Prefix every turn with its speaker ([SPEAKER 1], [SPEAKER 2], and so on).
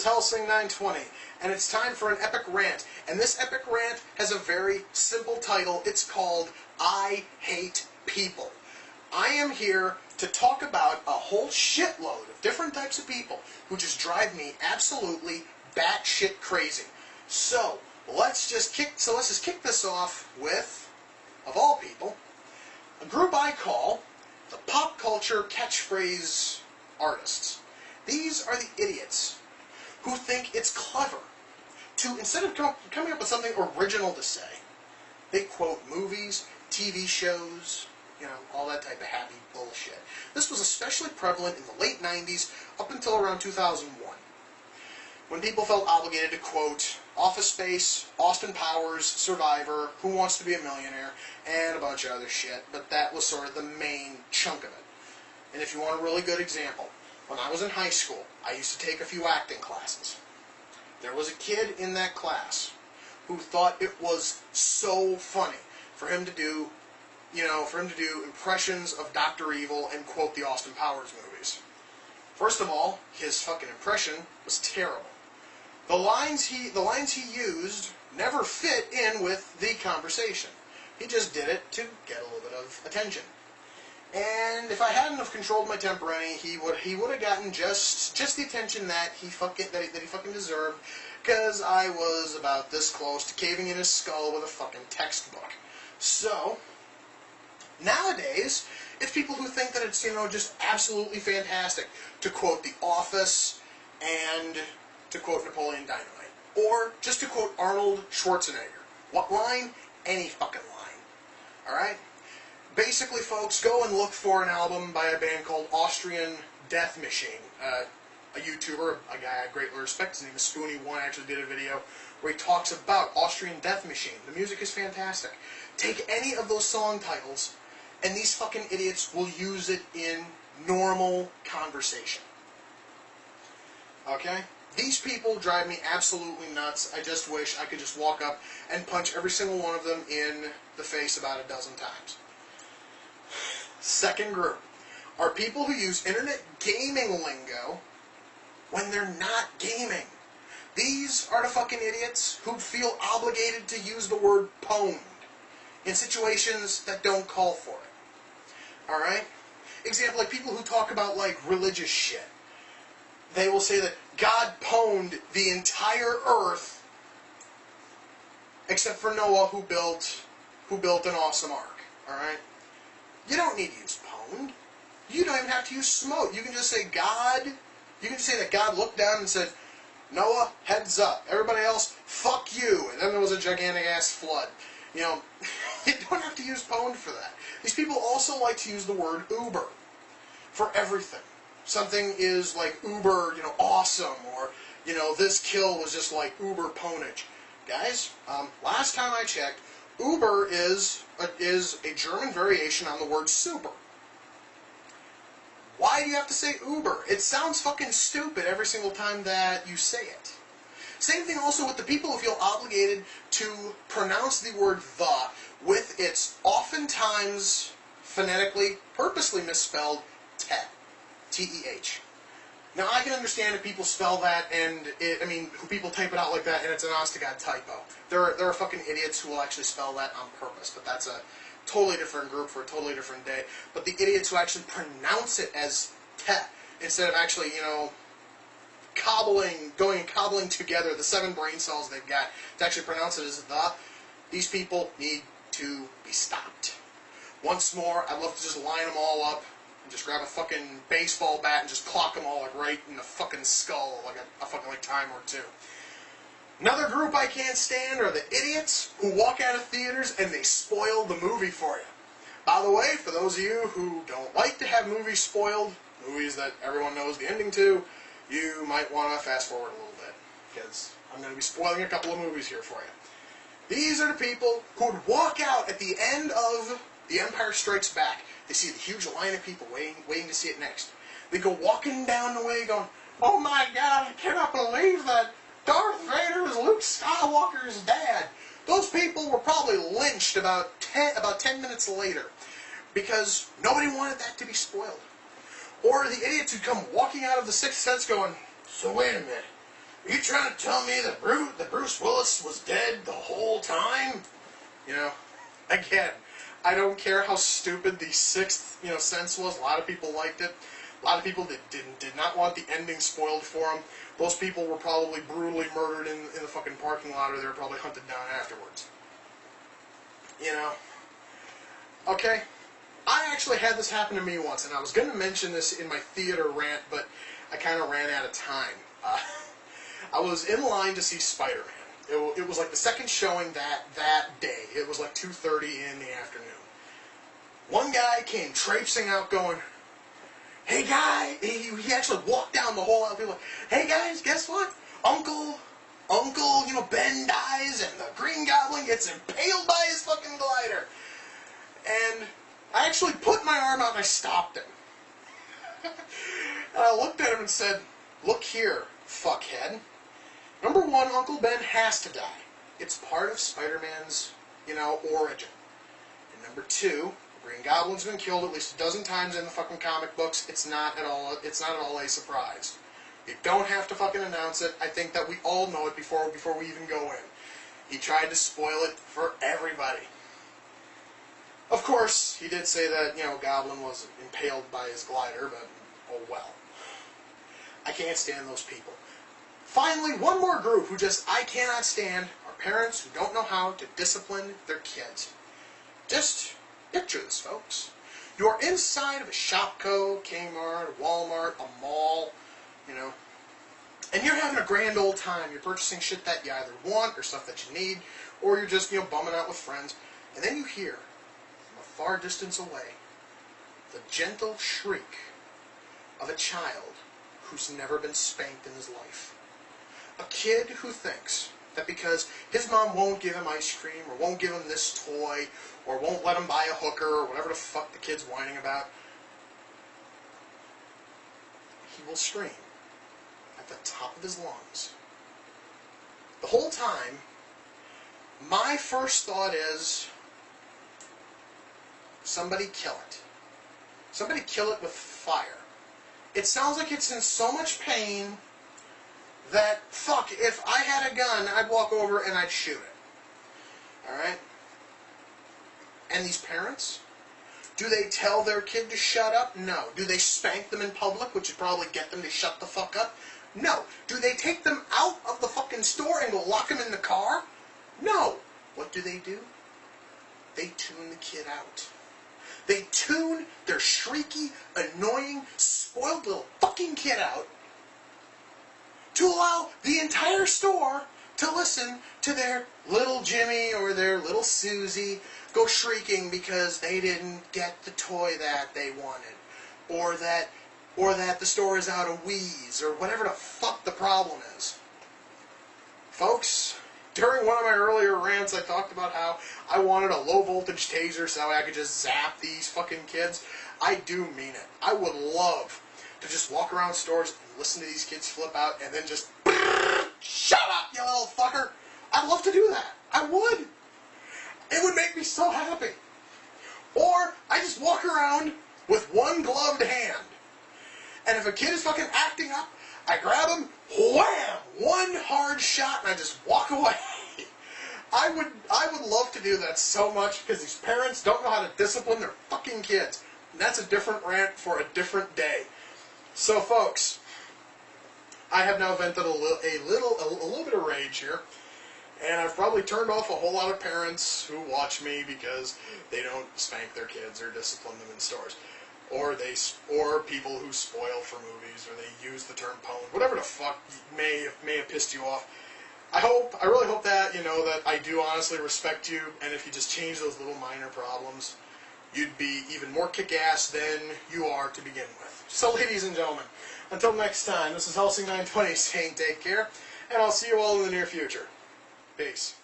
[SPEAKER 1] is Hellsing920, and it's time for an epic rant. And this epic rant has a very simple title. It's called I Hate People. I am here to talk about a whole shitload of different types of people who just drive me absolutely batshit crazy. So let's just kick this off with, of all people, a group I call the pop culture catchphrase artists. These are the idiots who think it's clever to, instead of coming up with something original to say, they quote movies, TV shows, all that type of happy bullshit. This was especially prevalent in the late 90s up until around 2001, when people felt obligated to quote Office Space, Austin Powers, Survivor, Who Wants to Be a Millionaire, and a bunch of other shit, but that was sort of the main chunk of it. And if you want a really good example, when I was in high school, I used to take a few acting classes. There was a kid in that class who thought it was so funny for him to do, impressions of Dr. Evil and quote the Austin Powers movies. First of all, his fucking impression was terrible. The lines he used never fit in with the conversation. He just did it to get a little bit of attention. And if I hadn't have controlled my temper any, he would have gotten just the attention that he fucking deserved, because I was about this close to caving in his skull with a fucking textbook. So nowadays, it's people who think that it's just absolutely fantastic to quote The Office and to quote Napoleon Dynamite, or just to quote Arnold Schwarzenegger. What line? Any fucking line. All right. Basically, folks, go and look for an album by a band called Austrian Death Machine. A YouTuber, a guy I greatly respect, his name is Spoony1, actually did a video where he talks about Austrian Death Machine. The music is fantastic. Take any of those song titles, and these fucking idiots will use it in normal conversation. Okay? These people drive me absolutely nuts. I just wish I could just walk up and punch every single one of them in the face about a dozen times. Second group are people who use internet gaming lingo when they're not gaming. These are the fucking idiots who feel obligated to use the word pwned in situations that don't call for it. Alright? Example, like people who talk about religious shit. They will say that God pwned the entire earth except for Noah, who built an awesome ark. Alright? You don't need to use pwned. You don't even have to use smote. You can just say God. You can just say that God looked down and said, Noah, heads up. Everybody else, fuck you. And then there was a gigantic ass flood. You don't have to use pwned for that. These people also like to use the word uber for everything. Something is like uber, awesome, or this kill was just like uber pwnage. Guys, last time I checked, Uber is a German variation on the word super. Why do you have to say Uber? It sounds fucking stupid every single time that you say it. Same thing also with the people who feel obligated to pronounce the word the with its oftentimes phonetically, purposely misspelled te. T-E-H. Now, I can understand if people spell that and who people type it out like that and it's an honest-to-God typo. There are fucking idiots who will actually spell that on purpose, but that's a totally different group for a totally different day. But the idiots who actually pronounce it as te, instead of actually, cobbling together the 7 brain cells they've got to actually pronounce it as the, these people need to be stopped. Once more, I'd love to just line them all up, just grab a fucking baseball bat and just clock them all right in the fucking skull like a fucking time or two. Another group I can't stand are the idiots who walk out of theaters and they spoil the movie for you. By the way, for those of you who don't like to have movies spoiled, movies that everyone knows the ending to, you might want to fast forward a little bit, because I'm going to be spoiling a couple of movies here for you. These are the people who would walk out at the end of The Empire Strikes Back. They see the huge line of people waiting to see it next. They go walking down the way going, oh my God, I cannot believe that Darth Vader is Luke Skywalker's dad. Those people were probably lynched about 10 minutes later because nobody wanted that to be spoiled. Or the idiots who come walking out of The Sixth Sense going, so wait a minute, Are you trying to tell me that Bruce Willis was dead the whole time? You know, again, I don't care how stupid the Sixth, Sense was. A lot of people liked it. A lot of people did not want the ending spoiled for them. Those people were probably brutally murdered in the fucking parking lot, or they were probably hunted down afterwards. You know? Okay? I actually had this happen to me once, and I was going to mention this in my theater rant, but I kind of ran out of time. I was in line to see Spider-Man. It was like the second showing that day. It was like 2:30 in the afternoon. One guy came traipsing out going, "Hey guy," he actually walked down the whole aisle. People like, "Hey guys, guess what? Uncle, Ben dies and the Green Goblin gets impaled by his fucking glider." And I actually put my arm out and I stopped him. And I looked at him and said, "Look here, fuckhead. Number one, Uncle Ben has to die. It's part of Spider-Man's, origin. And number two, the Green Goblin's been killed at least a dozen times in the fucking comic books. It's not at all a surprise. You don't have to fucking announce it. I think that we all know it before we even go in. He tried to spoil it for everybody." Of course, he did say that, Goblin was impaled by his glider, but oh well. I can't stand those people. Finally, one more group who I cannot stand are parents who don't know how to discipline their kids. Just picture this, folks. You're inside of a Shopko, Kmart, Walmart, a mall, and you're having a grand old time. You're purchasing shit that you either want or stuff that you need, or you're just, bumming out with friends, and then you hear, from a far distance away, the gentle shriek of a child who's never been spanked in his life. A kid who thinks that because his mom won't give him ice cream, or won't give him this toy, or won't let him buy a hooker, or whatever the fuck the kid's whining about, he will scream at the top of his lungs. The whole time, my first thought is, somebody kill it. Somebody kill it with fire. It sounds like it's in so much pain that, fuck, if I had a gun, I'd walk over and I'd shoot it. Alright? And these parents? Do they tell their kid to shut up? No. Do they spank them in public, which would probably get them to shut the fuck up? No. Do they take them out of the fucking store and go lock them in the car? No. What do? They tune the kid out. They tune their shrieky, annoying, spoiled little fucking kid out to allow the entire store to listen to their little Jimmy or their little Susie go shrieking because they didn't get the toy that they wanted, or that the store is out of Wheeze, or whatever the fuck the problem is. Folks, during one of my earlier rants, I talked about how I wanted a low-voltage taser so I could just zap these fucking kids. I do mean it. I would love to just walk around stores and listen to these kids flip out and then just, "Shut up, you little fucker!" I'd love to do that. I would. It would make me so happy. Or I just walk around with one gloved hand, and if a kid is fucking acting up, I grab him, wham! One hard shot, and I just walk away. I would love to do that so much, because these parents don't know how to discipline their fucking kids. And that's a different rant for a different day. So, folks, I have now vented a little bit of rage here, and I've probably turned off a whole lot of parents who watch me because they don't spank their kids or discipline them in stores. Or people who spoil for movies, or they use the term pwn, whatever the fuck may have pissed you off. I really hope that, that I do honestly respect you, and if you just change those little minor problems, you'd be even more kick-ass than you are to begin with. So, ladies and gentlemen, until next time, this is Hellsing920 saying take care, and I'll see you all in the near future. Peace.